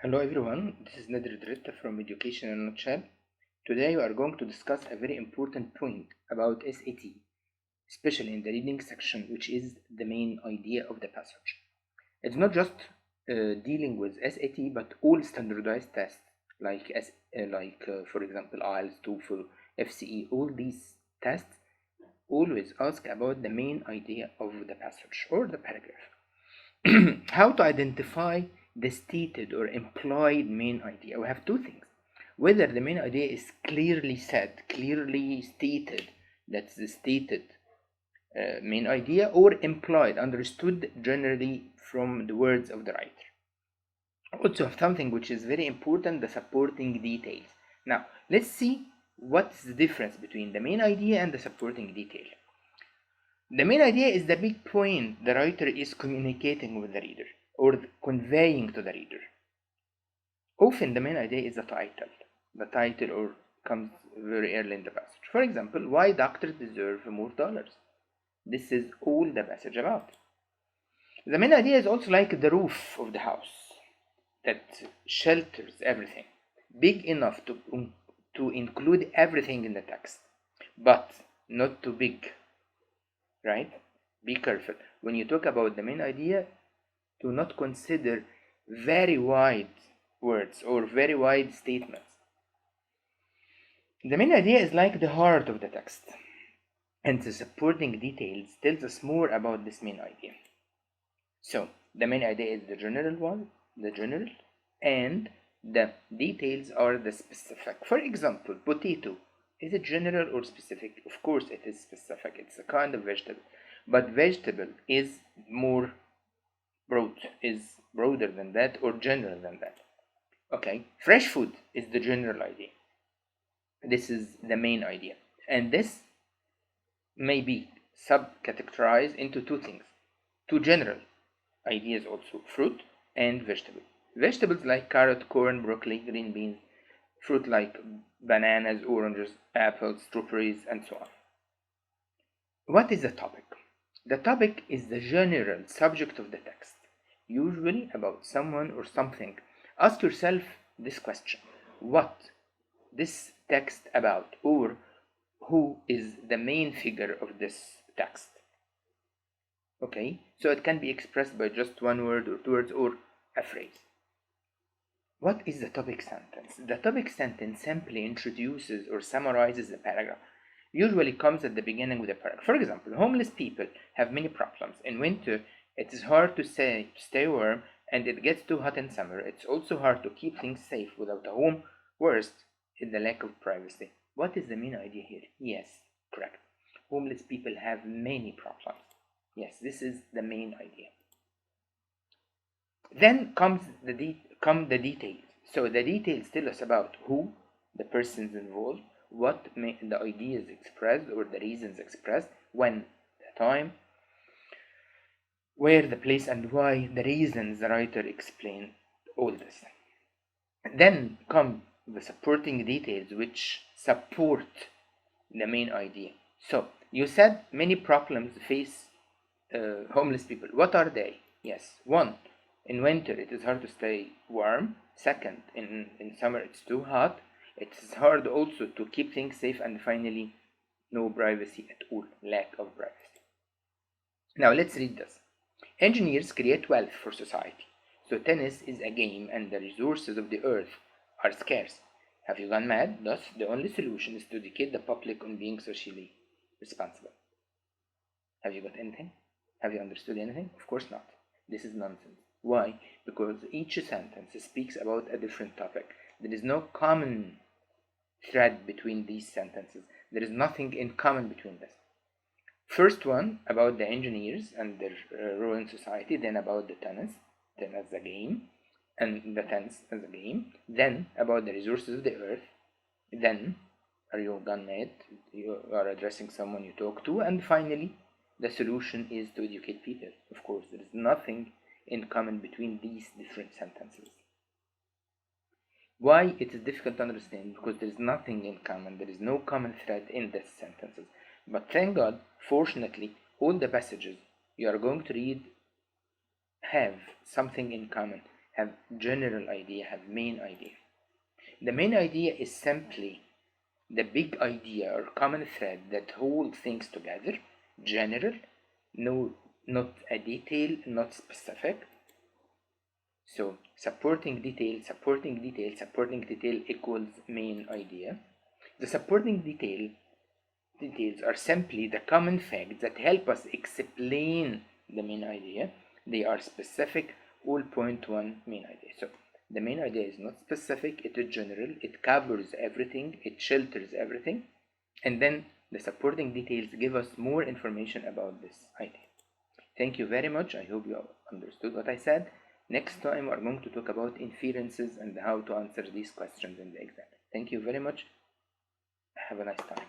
Hello everyone, this is Nader Dreta from Education in a Nutshell. Today we are going to discuss a very important point about SAT, especially in the reading section, which is the main idea of the passage. It's not just dealing with SAT, but all standardized tests for example IELTS, TOEFL, FCE. All these tests always ask about the main idea of the passage or the paragraph. How to identify the stated or implied main idea. We have two things: whether the main idea is clearly said, clearly stated, that's the stated main idea, or implied, understood generally from the words of the writer. Also have something which is very important: the supporting details. Now let's see what's the difference between the main idea and the supporting detail. The main idea is the big point the writer is communicating with the reader or conveying to the reader. Often the main idea is the title. The title or comes very early in the passage. For example, why doctors deserve more dollars. This is all the passage about. The main idea is also like the roof of the house that shelters everything, big enough to include everything in the text, but not too big. Right? Be careful when you talk about the main idea. Do not consider very wide words or very wide statements. The main idea is like the heart of the text, and the supporting details tells us more about this main idea. So the main idea is the general one, and the details are the specific. For example, potato. Is it general or specific? Of course it is specific. It's a kind of vegetable. But vegetable is more broader than that or general than that. Okay, fresh food is the general idea. This is the main idea. And this may be subcategorized into two things. Two general ideas also: fruit and vegetable. Vegetables like carrot, corn, broccoli, green beans. Fruit like bananas, oranges, apples, strawberries, and so on. What is the topic? The topic is the general subject of the text, usually about someone or something. Ask yourself this question: what this text about, or who is the main figure of this text? Okay, so it can be expressed by just one word or two words or a phrase. What is the topic sentence? The topic sentence simply introduces or summarizes the paragraph. Usually comes at the beginning with a paragraph. For example, homeless people have many problems. In winter, it is hard to stay warm, and it gets too hot in summer. It's also hard to keep things safe without a home. Worst is the lack of privacy. What is the main idea here? Yes, correct. Homeless people have many problems. Yes, this is the main idea. Then come the details. So the details tell us about who, the persons involved, what the ideas expressed or the reasons expressed, when, the time, where, the place, and why, the reasons the writer explained all this. Then come the supporting details which support the main idea. So you said many problems face homeless people. What are they? Yes, one, in winter it is hard to stay warm. Second, in summer it's too hot. It is hard also to keep things safe. And finally, no privacy at all, lack of privacy. Now let's read this. Engineers create wealth for society. So tennis is a game and the resources of the earth are scarce. Have you gone mad? Thus, the only solution is to educate the public on being socially responsible. Have you got anything? Have you understood anything? Of course not. This is nonsense. Why? Because each sentence speaks about a different topic. There is no common thread between these sentences. There is nothing in common between this. First one about the engineers and their role in society, then about the tennis, then as a game, and the tennis as a game, then about the resources of the earth, then are you gone mad? You are addressing someone you talk to, and finally the solution is to educate people. Of course, there is nothing in common between these different sentences. Why it is difficult to understand? Because there is nothing in common. There is no common thread in these sentences. But thank God, fortunately, all the passages you are going to read have something in common, have general idea, have main idea. The main idea is simply the big idea or common thread that holds things together. General, no, not a detail, not specific. So supporting detail, supporting detail, supporting detail equals main idea. The supporting details are simply the common facts that help us explain the main idea. They are specific, all point one main idea. So the main idea is not specific, it is general, it covers everything, it shelters everything, and then the supporting details give us more information about this idea. Thank you very much. I hope you understood what I said. Next time we're going to talk about inferences and how to answer these questions in the exam. Thank you very much. Have a nice time.